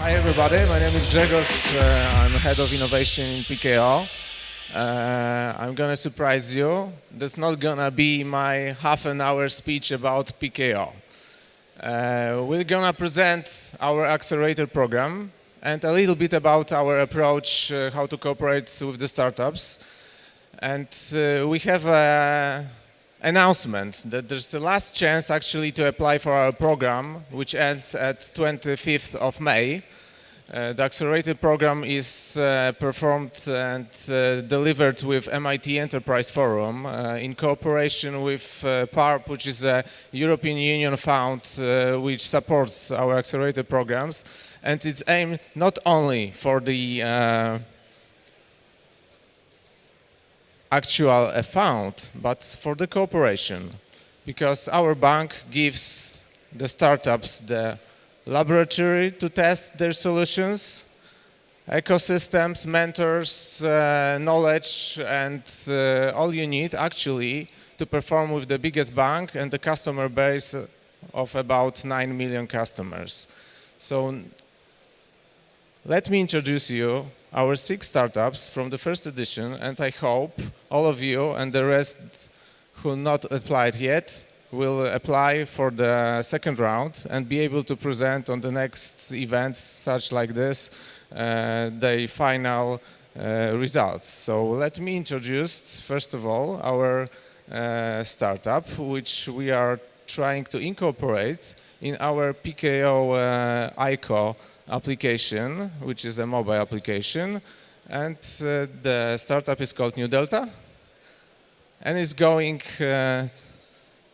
Hi everybody, my name is Grzegorz. I'm head of innovation in PKO. I'm gonna surprise you. That's not gonna be my half an hour speech about PKO. We're gonna present our accelerator program and a little bit about our approach, how to cooperate with the startups. And we have an announcement that there's the last chance actually to apply for our program, which ends at 25th of May. The accelerated program is performed and delivered with MIT Enterprise Forum in cooperation with PARP, which is a European Union fund which supports our accelerated programs. And it's aimed not only for the actual fund, but for the cooperation, because our bank gives the startups the laboratory to test their solutions, ecosystems, mentors, knowledge, and all you need actually to perform with the biggest bank and the customer base of about 9 million customers. So let me introduce you our 6 startups from the first edition, and I hope all of you and the rest who not applied yet will apply for the second round and be able to present on the next events such like this the final results. So let me introduce first of all our startup, which we are trying to incorporate in our PKO ICO application, which is a mobile application, and the startup is called NuDelta, and it's going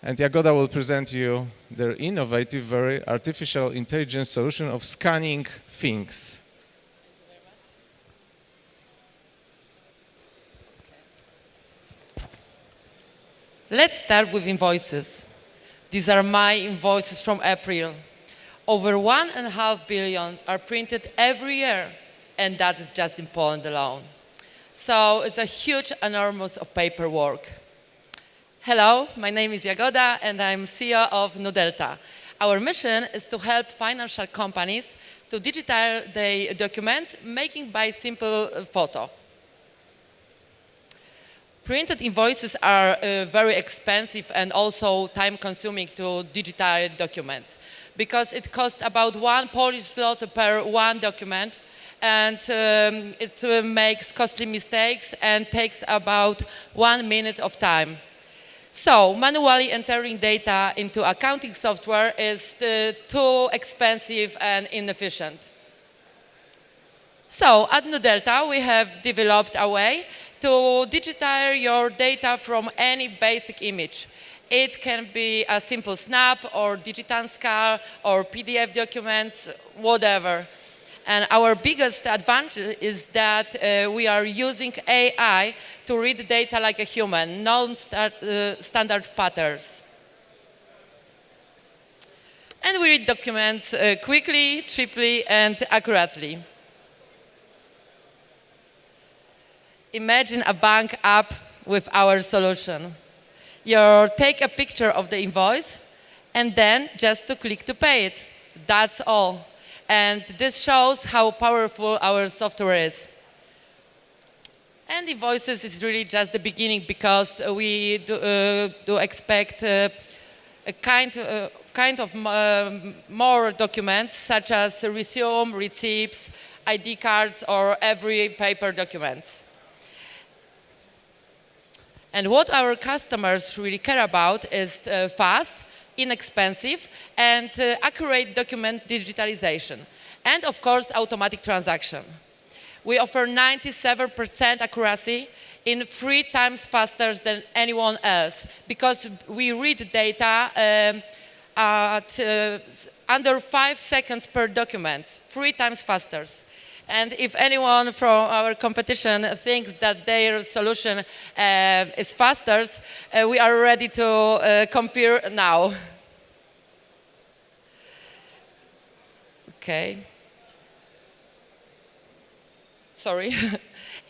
and Jagoda will present you their innovative, very artificial intelligence solution of scanning things. Let's start with invoices. These are my invoices from April. Over 1.5 billion are printed every year, and that is just in Poland alone. So it's a huge, enormous of paperwork. Hello, my name is Jagoda and I'm CEO of NuDelta. Our mission is to help financial companies to digitize their documents, making by simple photo. Printed invoices are very expensive and also time-consuming to digitize documents, because it costs about 1 Polish zloty per one document, and it makes costly mistakes and takes about 1 minute of time. So manually entering data into accounting software is too expensive and inefficient. So at NuDelta we have developed a way to digitize your data from any basic image. It can be a simple snap or digital scan or PDF documents, whatever. And our biggest advantage is that we are using AI to read data like a human, non-standard patterns. And we read documents quickly, cheaply, and accurately. Imagine a bank app with our solution. You take a picture of the invoice and then just to click to pay it. That's all. And this shows how powerful our software is. And invoices is really just the beginning, because we do expect a kind of more documents, such as resume, receipts, ID cards, or every paper documents. And what our customers really care about is fast, inexpensive, and accurate document digitalization. And of course, automatic transaction. We offer 97% accuracy in 3 times faster than anyone else, because we read data at under 5 seconds per document, 3 times faster. And if anyone from our competition thinks that their solution is faster, we are ready to compare now. Okay. Sorry.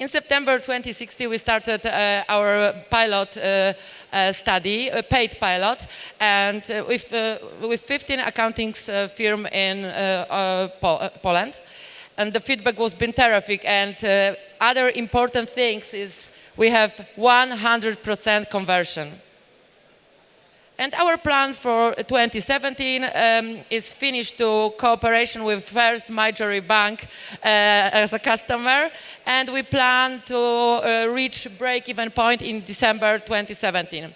In September 2016, we started our pilot study, a paid pilot, and with 15 accounting firms in Poland. And the feedback was been terrific. And other important things is we have 100% conversion. And our plan for 2017 is finished to cooperation with First Major Bank as a customer, and we plan to reach break-even point in December 2017.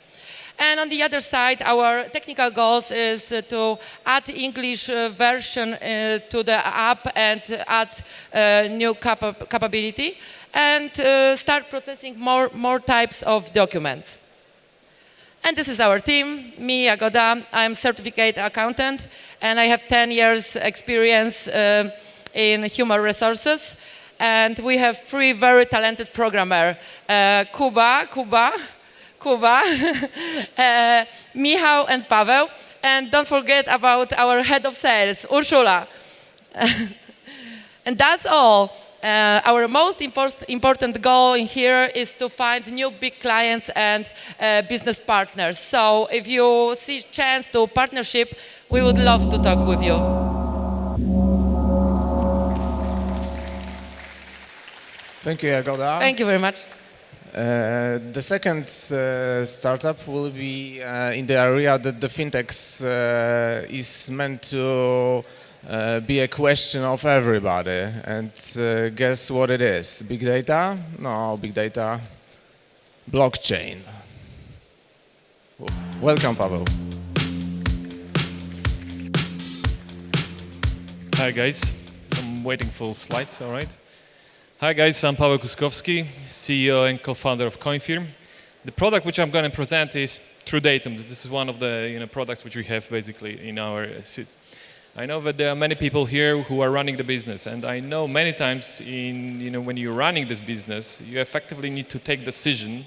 And on the other side, our technical goals is to add English version to the app and add new capability and start processing more types of documents. And this is our team, me, Jagoda. I'm certificate accountant, and I have 10 years experience in human resources. And we have 3 very talented programmers, Kuba, Michał and Paweł. And don't forget about our head of sales, Urszula. And that's all. Our most important goal in here is to find new big clients and business partners. So if you see chance to partnership, we would love to talk with you. Thank you, Jagoda. Thank you very much. The second startup will be in the area that the fintechs is meant to be a question of everybody. And guess what it is? Big data? No, big data. Blockchain. Welcome, Paweł. Hi guys, I'm waiting for slides, all right? Hi guys, I'm Paweł Kuskowski, CEO and co-founder of Coinfirm. The product which I'm going to present is TrueDatum. This is one of the products which we have basically in our suite. I know that there are many people here who are running the business, and I know many times when you're running this business, you effectively need to take decision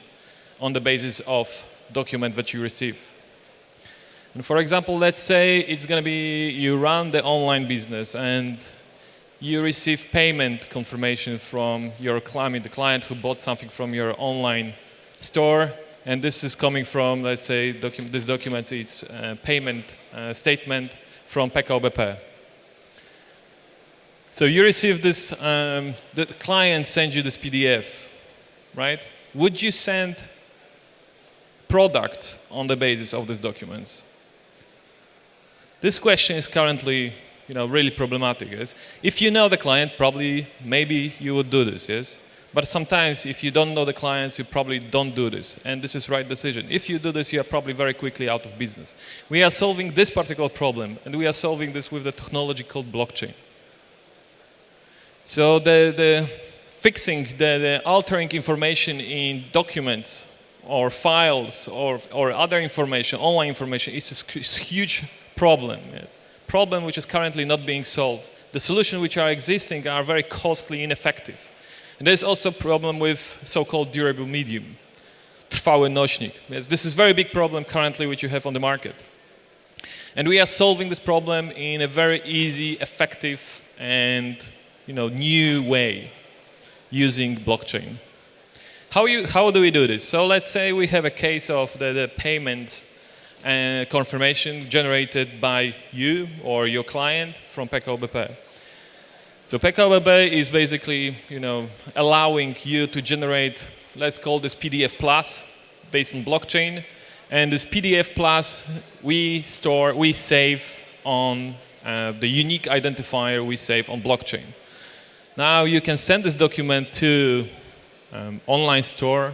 on the basis of document that you receive. And for example, let's say it's going to be you run the online business and you receive payment confirmation from your client, the client who bought something from your online store, and this is coming from, let's say, this document is payment statement from PKO BP. So you receive this, the client sends you this PDF, right? Would you send products on the basis of these documents? This question is currently really problematic. Yes? If you know the client, probably, maybe you would do this, yes? But sometimes if you don't know the clients, you probably don't do this. And this is the right decision. If you do this, you are probably very quickly out of business. We are solving this particular problem, and we are solving this with the technology called blockchain. So the fixing, the altering information in documents or files or other information, online information, is a huge problem. Yes? Problem which is currently not being solved. The solutions which are existing are very costly, ineffective. And there's also a problem with so-called durable medium, trwały nośnik. Yes, this is a very big problem currently which you have on the market. And we are solving this problem in a very easy, effective, and new way using blockchain. How do we do this? So let's say we have a case of the payment confirmation generated by you or your client from PKO BP. So PKO BP is basically, allowing you to generate, let's call this PDF Plus, based on blockchain. And this PDF Plus, we save on the unique identifier we save on blockchain. Now you can send this document to online store,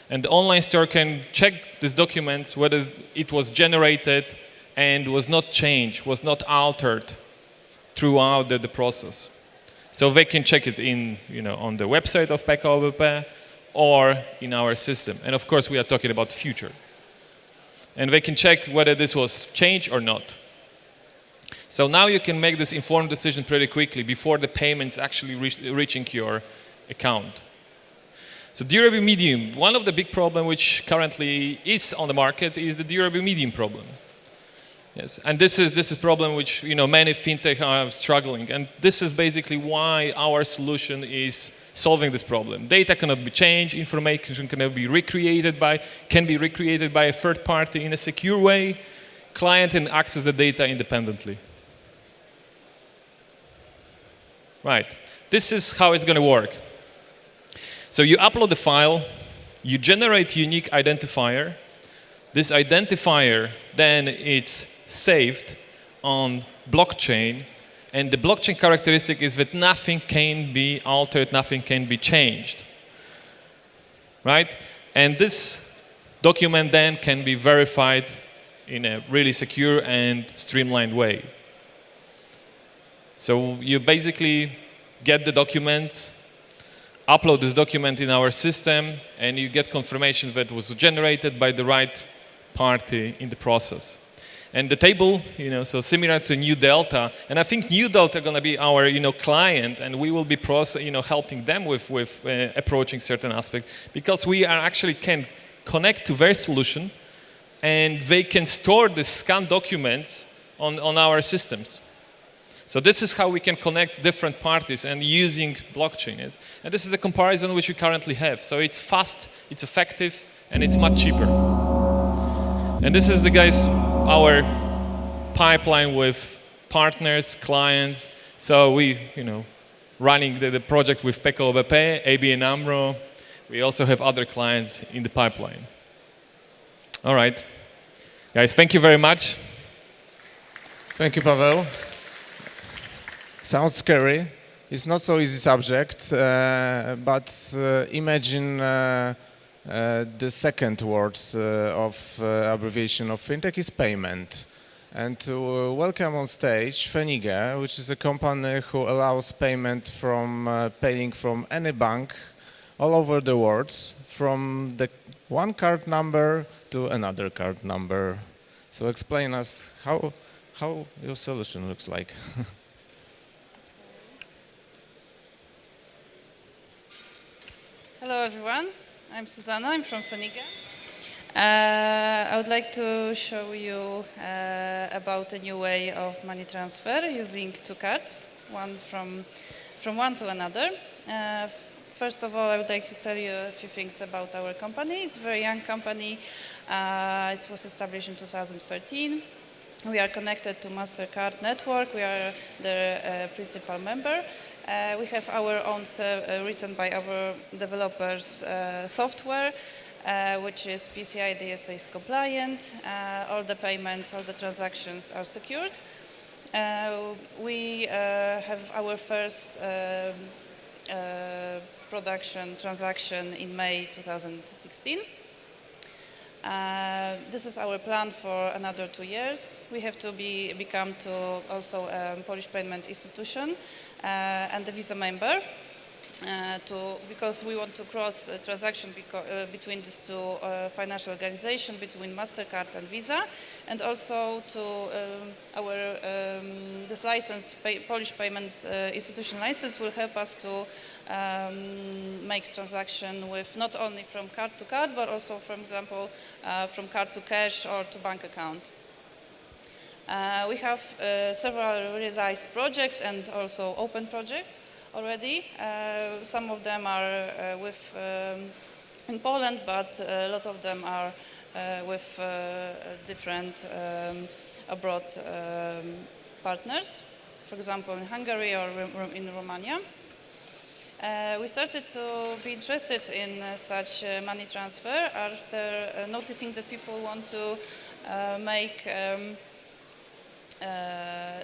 and the online store can check this document whether it was generated and was not changed, was not altered throughout the process. So they can check it in, on the website of PKO BP or in our system. And of course, we are talking about future. And they can check whether this was changed or not. So now you can make this informed decision pretty quickly before the payments actually reaching your account. So durable medium, one of the big problems which currently is on the market is the durable medium problem. Yes, and this is a problem which many fintech are struggling, and this is basically why our solution is solving this problem. Data cannot be changed, information can be recreated by a third party in a secure way. Client can access the data independently. Right, this is how it's going to work. So you upload the file, you generate unique identifier. This identifier then it's saved on blockchain, and the blockchain characteristic is that nothing can be altered, nothing can be changed. Right? And this document then can be verified in a really secure and streamlined way. So you basically get the document, upload this document in our system, and you get confirmation that it was generated by the right party in the process. And the table, so similar to NuDelta, and I think NuDelta going to be our, client, and we will be helping them with approaching certain aspects, because we actually can connect to their solution, and they can store the scanned documents on our systems. So this is how we can connect different parties and using blockchain. And this is the comparison which we currently have. So it's fast, it's effective, and it's much cheaper. And this is our pipeline with partners, clients. So we, running the project with PKO BP, ABN AMRO. We also have other clients in the pipeline. All right. Guys, thank you very much. Thank you, Paweł. Sounds scary. It's not so easy subject, but imagine the second word of abbreviation of fintech is payment. And to welcome on stage Fenige, which is a company who allows payment from paying from any bank all over the world, from the one card number to another card number. So explain us how your solution looks like. Hello everyone, I'm Susanna, I'm from Fenige. I would like to show you about a new way of money transfer using two cards, one from one to another. First of all, I would like to tell you a few things about our company. It's a very young company. It was established in 2013. We are connected to MasterCard network. We are the principal member. We have our own written by our developers software, which is PCI DSA compliant. All the payments, all the transactions are secured. We have our first production transaction in May 2016. This is our plan for another 2 years. We have to become also a Polish payment institution and a Visa member because we want to cross a transaction between these two financial organizations, between MasterCard and Visa, and also to this license, Polish payment institution license, will help us to make transaction with not only from card to card, but also, for example, from card to cash or to bank account. We have several realized projects and also open projects already. Some of them are in Poland, but a lot of them are with different abroad partners, for example, in Hungary or in Romania. We started to be interested in such money transfer after noticing that people want to make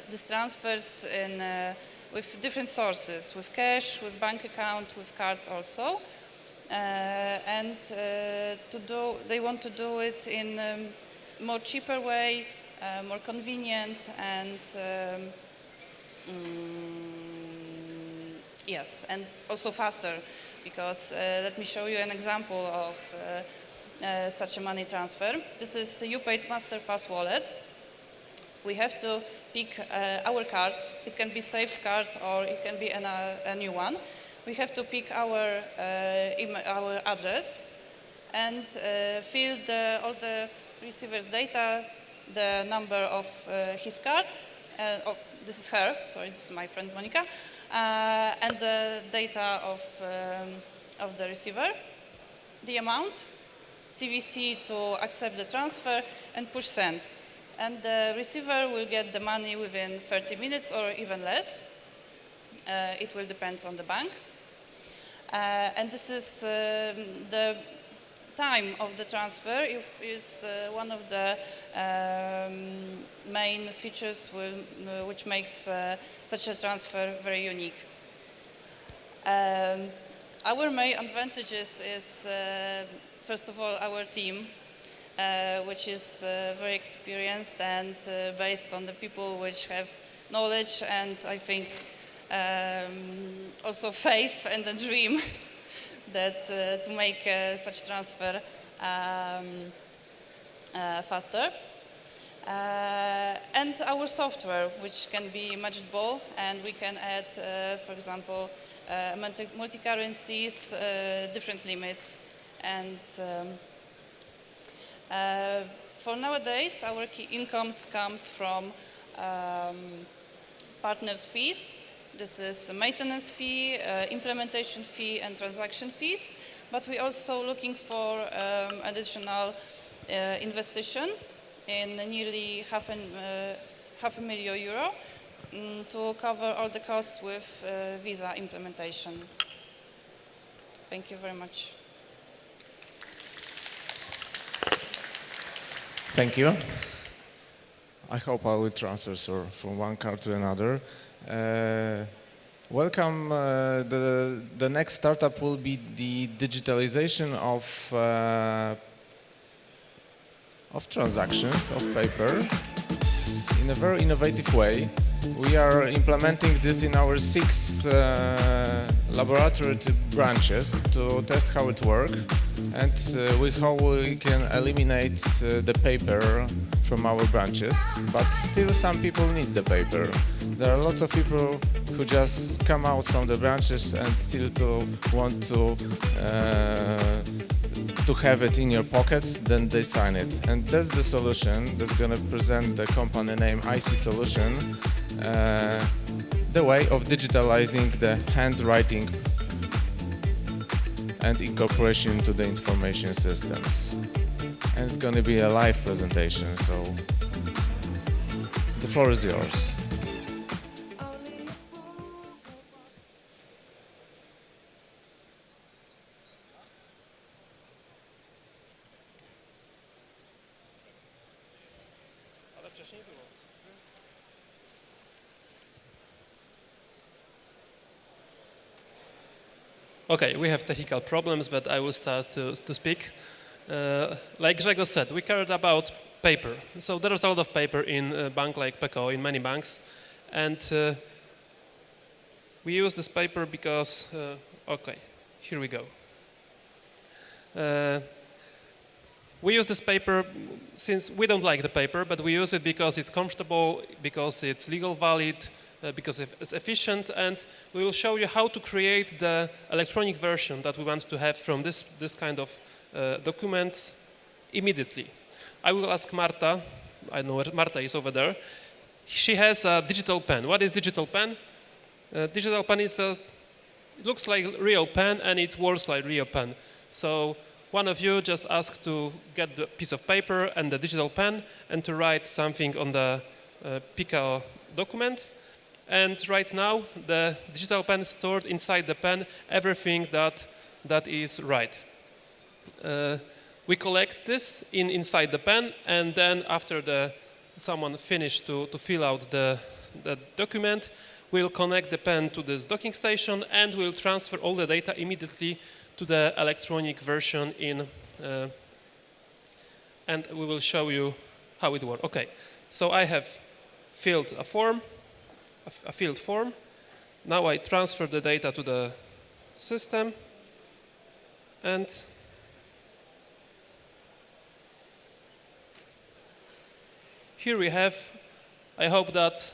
these transfers with different sources, with cash, with bank account, with cards also. And they want to do it in a more cheaper way, more convenient, and yes, and also faster, because let me show you an example of such a money transfer. This is UPaid MasterPass wallet. We have to pick our card. It can be saved card or it can be a new one. We have to pick our address and fill all the receiver's data the number of his card. Oh, this is her, sorry, this is my friend Monica, and the data of the receiver, the amount, CVC to accept the transfer, and push send. And the receiver will get the money within 30 minutes or even less. It will depend on the bank. And this is the time of the transfer is one of the main features which makes such a transfer very unique. Our main advantages is, first of all, our team, which is very experienced and based on the people which have knowledge and I think also faith and a dream that to make such transfer faster. And our software, which can be manageable, and we can add, for example, multi-currencies, different limits. And for nowadays, our key incomes comes from partners' fees. This is a maintenance fee, implementation fee, and transaction fees. But we're also looking for additional investigation in nearly half a million euro to cover all the costs with visa implementation. Thank you very much. Thank you. I hope I will transfer from one card to another. Welcome. The next startup will be the digitalization of transactions of paper in a very innovative way. We are implementing this in our 6 laboratory branches to test how it works, and we hope we can eliminate the paper from our branches, but still some people need the paper. There are lots of people who just come out from the branches and still want to have it in your pocket, then they sign it. And that's the solution that's going to present the company name IC Solution, the way of digitalizing the handwriting and incorporation into the information systems. And it's going to be a live presentation, so the floor is yours. Okay, we have technical problems, but I will start to speak. Like Grzegorz said, we cared about paper. So there is a lot of paper in a bank like PKO, in many banks. And we use this paper because, okay, here we go. We use this paper since we don't like the paper, but we use it because it's comfortable, because it's legal valid, because it's efficient, and we will show you how to create the electronic version that we want to have from this kind of documents immediately. I will ask Marta, I know where Marta is over there. She has a digital pen. What is digital pen? Digital pen is it looks like real pen and it works like real pen. So one of you just asked to get the piece of paper and the digital pen and to write something on the PKO document. And right now, the digital pen stored inside the pen everything that is right. We collect this inside the pen, and then after someone finished to fill out the document, we'll connect the pen to this docking station, and we'll transfer all the data immediately to the electronic version and we will show you how it works. Okay, so I have filled a field form. Now I transfer the data to the system, and here we have, I hope that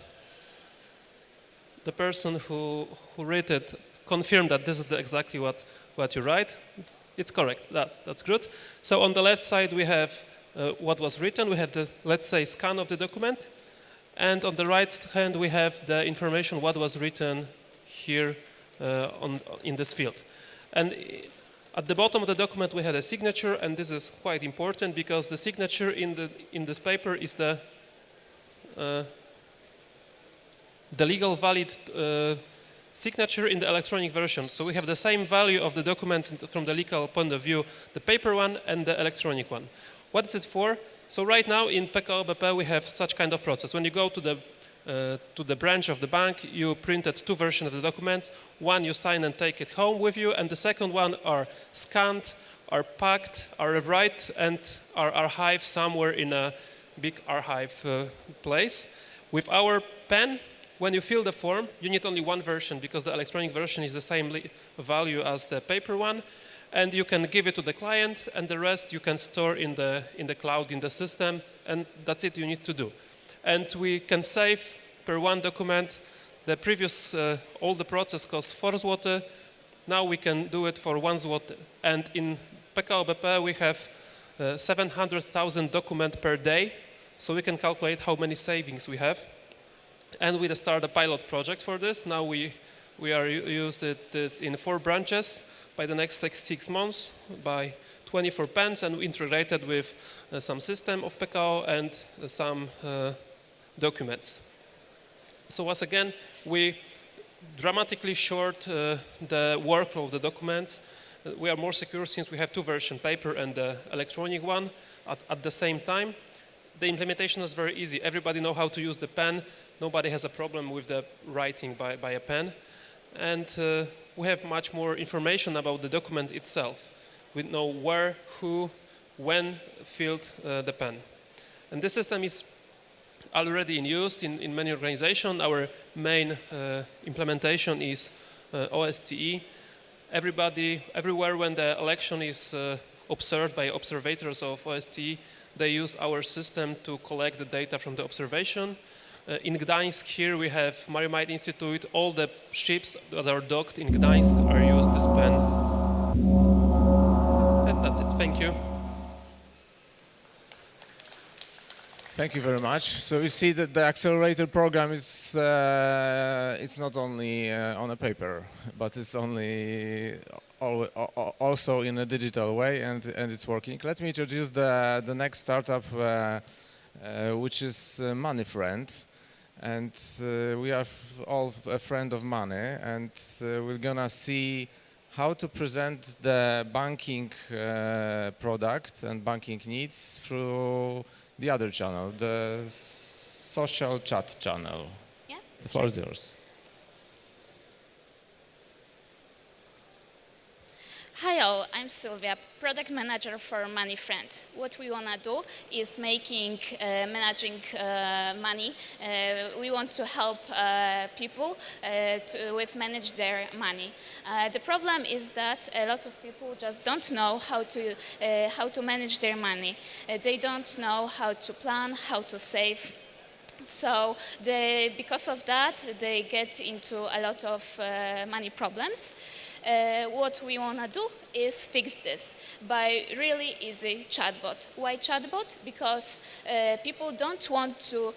the person who read it confirmed that this is exactly what you write. It's correct, that's good. So on the left side we have what was written. We have the, let's say, scan of the document. And on the right hand, we have the information what was written here in this field. And at the bottom of the document, we had a signature, and this is quite important because the signature in this paper is the legal valid signature in the electronic version. So we have the same value of the document from the legal point of view, the paper one and the electronic one. What is it for? So right now in PKO BP we have such kind of process. When you go to the branch of the bank, you printed two versions of the document. One you sign and take it home with you, and the second one are scanned, are packed, are write, and are archived somewhere in a big archive place. With our pen, when you fill the form, you need only one version because the electronic version is the same value as the paper one. And you can give it to the client, and the rest you can store in the cloud, in the system, and that's it you need to do. And we can save per one document. The previous, all the process cost 4 zł. Now we can do it for 1 zł. And in PKO BP we have 700,000 documents per day, so we can calculate how many savings we have. And we start a pilot project for this. Now we are using this in 4 branches. By the next 6 months, by 24 pens, and integrated with some system of PKO and some documents. So once again, we dramatically short the workflow of the documents. We are more secure since we have 2 versions, paper and the electronic one, at the same time. The implementation is very easy. Everybody knows how to use the pen. Nobody has a problem with the writing by a pen. And we have much more information about the document itself. We know where, who, when filled the pen. And this system is already in use in many organizations. Our main implementation is OSCE. Everywhere when the election is observed by observators of OSCE, they use our system to collect the data from the observation. In Gdańsk here we have Maritime Institute. All the ships that are docked in Gdańsk are used this pen. And that's it. Thank you. Thank you very much. So you see that the accelerator program is it's not only on a paper, but it's also in a digital way, and it's working. Let me introduce the next startup, which is Moneyfriend. And we are all a friend of money, and we're gonna see how to present the banking product and banking needs through the other channel, the social chat channel. Yeah, the floor is yours. Hi all, I'm Sylvia, product manager for Moneyfriend. What we want to do is managing money. We want to help people with manage their money. The problem is that a lot of people just don't know how to manage their money. They don't know how to plan, how to save. So because of that, they get into a lot of money problems. What we want to do is fix this by really easy chatbot. Why chatbot? Because people don't want to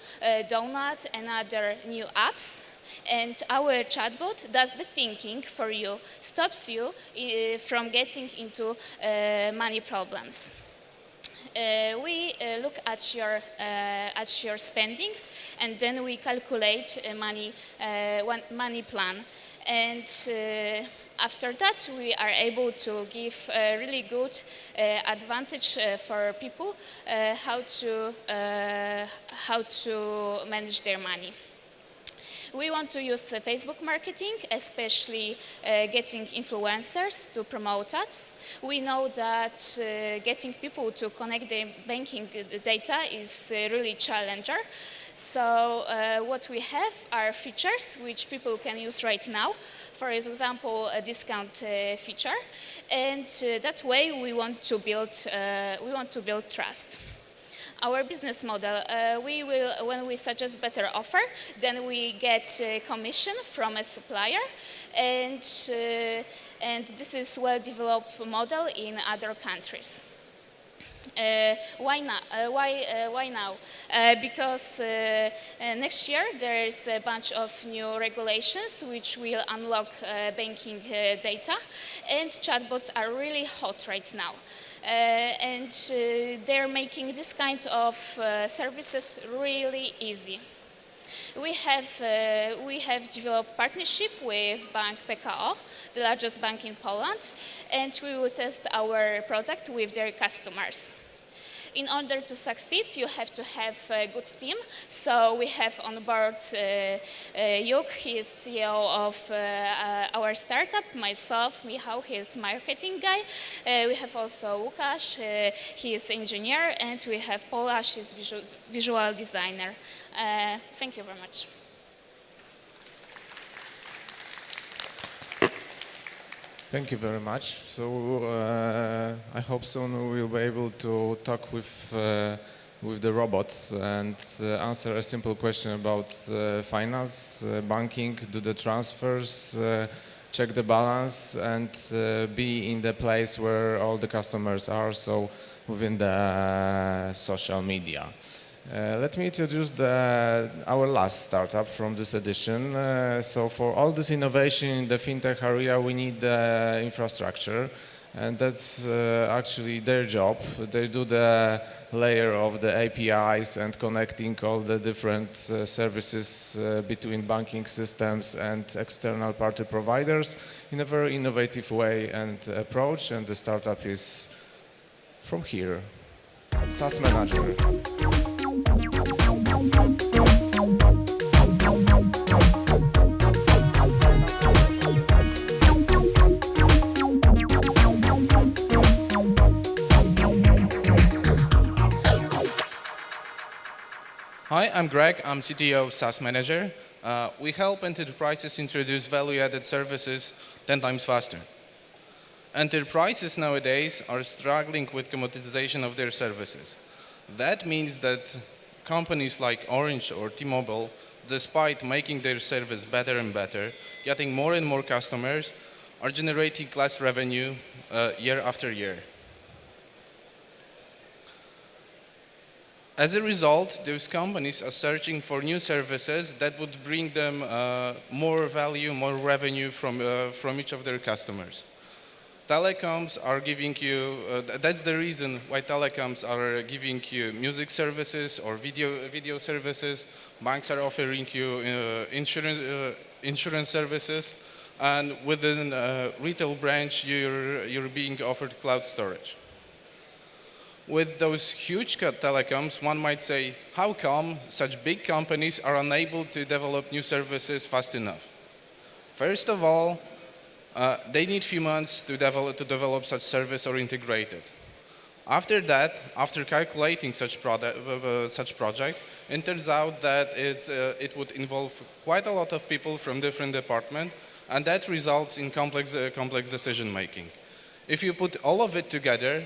download another new apps, and our chatbot does the thinking for you, stops you from getting into money problems. We look at your spendings, and then we calculate a money plan. And after that, we are able to give a really good advantage for people how to manage their money. We want to use Facebook marketing, especially getting influencers to promote us. We know that getting people to connect their banking data is really a challenger. So what we have are features which people can use right now. For example, a discount feature, and that way we want to build trust. Our business model, when we suggest better offer, then we get a commission from a supplier, and this is well-developed model in other countries. Why not? Why now? Because next year there is a bunch of new regulations which will unlock banking data, and chatbots are really hot right now. And they're making this kind of services really easy. We have developed partnership with Bank PKO, the largest bank in Poland, and we will test our product with their customers. In order to succeed, you have to have a good team. So we have on board Juk, he is CEO of our startup, myself, Michał, he is marketing guy. We have also Łukasz, he is engineer, and we have Pola, she's visual designer. Thank you very much. Thank you very much. So I hope soon we will be able to talk with the robots and answer a simple question about finance, banking, do the transfers, check the balance, and be in the place where all the customers are, so within the social media. Let me introduce our last startup from this edition. So for all this innovation in the fintech area, we need the infrastructure, and that's actually their job. They do the layer of the APIs and connecting all the different services between banking systems and external party providers in a very innovative way and approach, and the startup is from here, Sass Manager. Hi, I'm Greg. I'm CTO of Sass Manager. We help enterprises introduce value-added services 10 times faster. Enterprises nowadays are struggling with commoditization of their services. That means that companies like Orange or T-Mobile, despite making their service better and better, getting more and more customers, are generating less revenue year after year. As a result, those companies are searching for new services that would bring them more value, more revenue from each of their customers. Telecoms are giving you, that's the reason why telecoms are giving you music services or video services. Banks are offering you insurance services. And within retail branch, you're being offered cloud storage. With those huge telecoms, one might say, how come such big companies are unable to develop new services fast enough? First of all, they need few months to develop such service or integrate it. After that, after calculating such project, it turns out that it would involve quite a lot of people from different departments, and that results in complex decision making. If you put all of it together,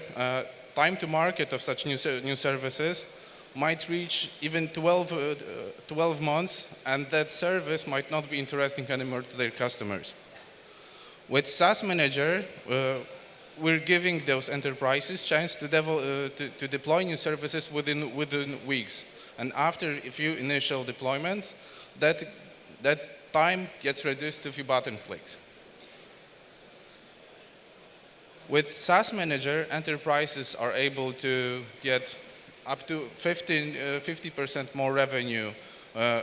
time to market of such new services might reach even 12 months, and that service might not be interesting anymore to their customers. With Sass Manager, we're giving those enterprises chance to deploy new services within weeks. And after a few initial deployments, that time gets reduced to a few button clicks. With Sass Manager, enterprises are able to get up to 50% more revenue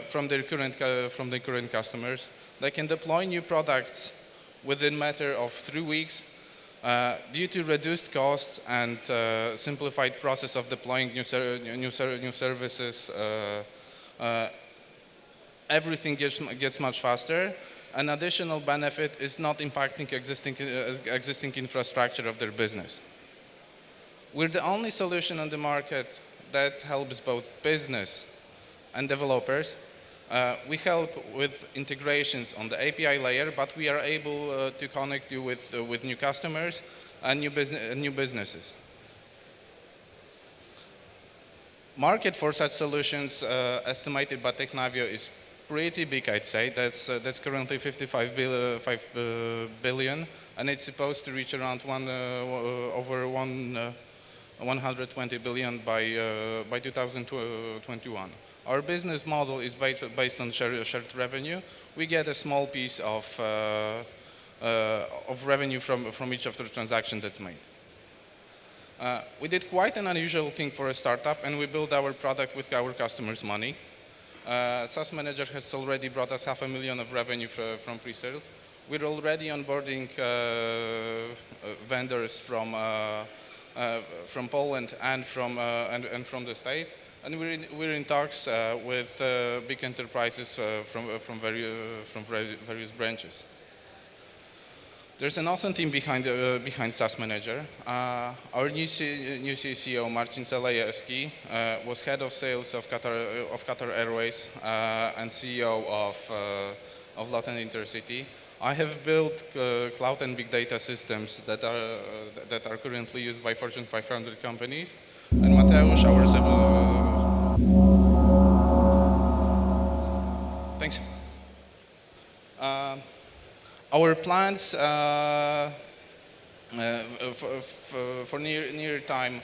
from their current customers. They can deploy new products within a matter of 3 weeks due to reduced costs and simplified process of deploying new services. Everything gets much faster. An additional benefit is not impacting existing infrastructure of their business. We're the only solution on the market that helps both business and developers. We help with integrations on the API layer, but we are able to connect you with new customers and new businesses. Market for such solutions estimated by Technavio is pretty big, I'd say. That's currently 55 billion, and it's supposed to reach around over 120 billion by 2021. Our business model is based on shared revenue. We get a small piece of revenue from each of the transactions that's made. We did quite an unusual thing for a startup, and we built our product with our customers' money. Sass Manager has already brought us $500,000 of revenue from pre-sales. We're already onboarding vendors from Poland and from the States, and we're in talks with big enterprises from various branches. There's an awesome team behind Sass Manager. Our new CEO, Marcin Zalejewski, was head of sales of Qatar Airways and CEO of Latin Intercity. I have built cloud and big data systems that are currently used by Fortune 500 companies. And Mateusz, thanks. Our plans for near time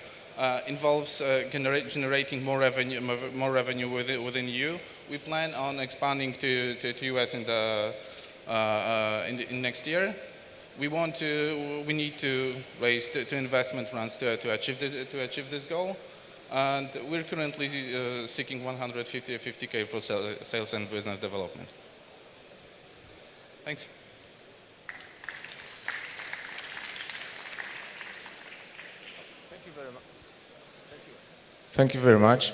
involves generating more revenue within EU. We plan on expanding to US in next year. We need to raise two investment rounds to achieve this goal, and we're currently seeking 150K for sales and business development. Thanks. Thank you very much.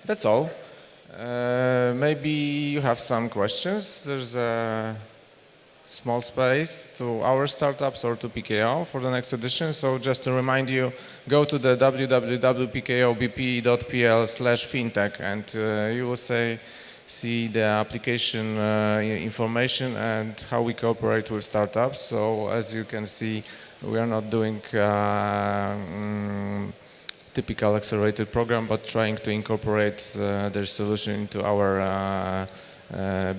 That's all. Maybe you have some questions. There's a small space to our startups or to PKO for the next edition. So just to remind you, go to the www.pkobp.pl/fintech and you will see the application information and how we cooperate with startups. So as you can see, we are not doing typical accelerated program, but trying to incorporate their solution into our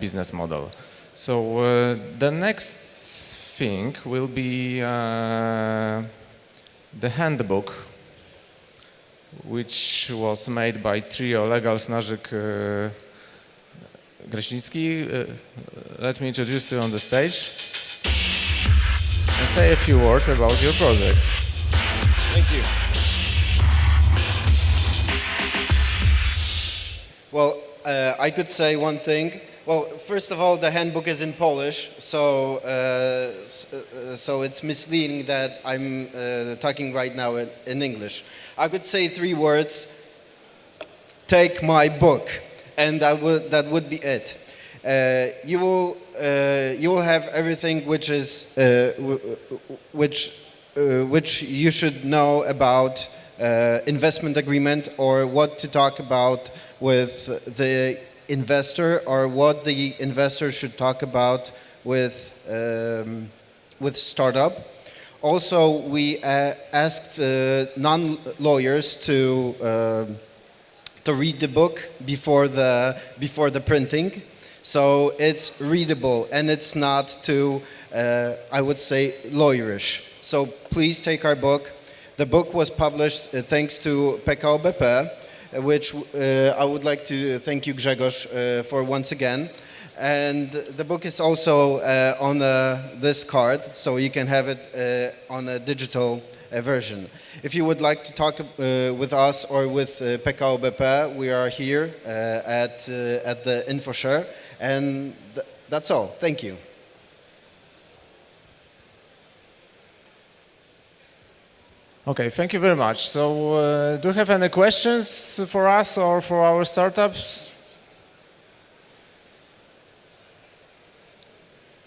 business model. So the next thing will be the handbook, which was made by trio Legal, Snażyk, Greśnicki. Let me introduce you on the stage and say a few words about your project. Thank you. Well, I could say one thing. Well, first of all, the handbook is in Polish, so it's misleading that I'm talking right now in English. I could say 3 words: take my book, and that would be it. You will have everything which you should know about investment agreement, or what to talk about with the investor, or what the investor should talk about with startup. Also, we asked non-lawyers to read the book before the printing, so it's readable and it's not too, I would say, lawyerish. So please take our book. The book was published thanks to PKO BP, which I would like to thank you, Grzegorz, for once again. And the book is also on this card, so you can have it on a digital version. If you would like to talk with us or with PKO BP, we are here at the Infoshare, and that's all. Thank you. Okay, thank you very much. So do you have any questions for us or for our startups?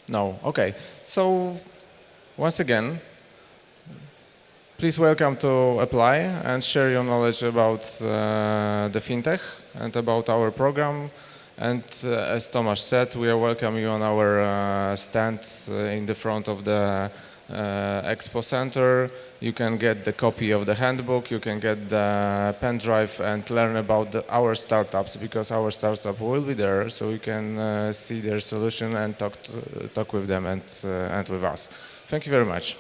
No, okay. So once again, please welcome to apply and share your knowledge about the Fintech and about our program. And as Tomasz said, we are welcoming you on our stand in the front of the Expo Center. You can get the copy of the handbook, you can get the pen drive and learn about our startups, because our startup will be there, so you can see their solution and talk with them and with us. Thank you very much.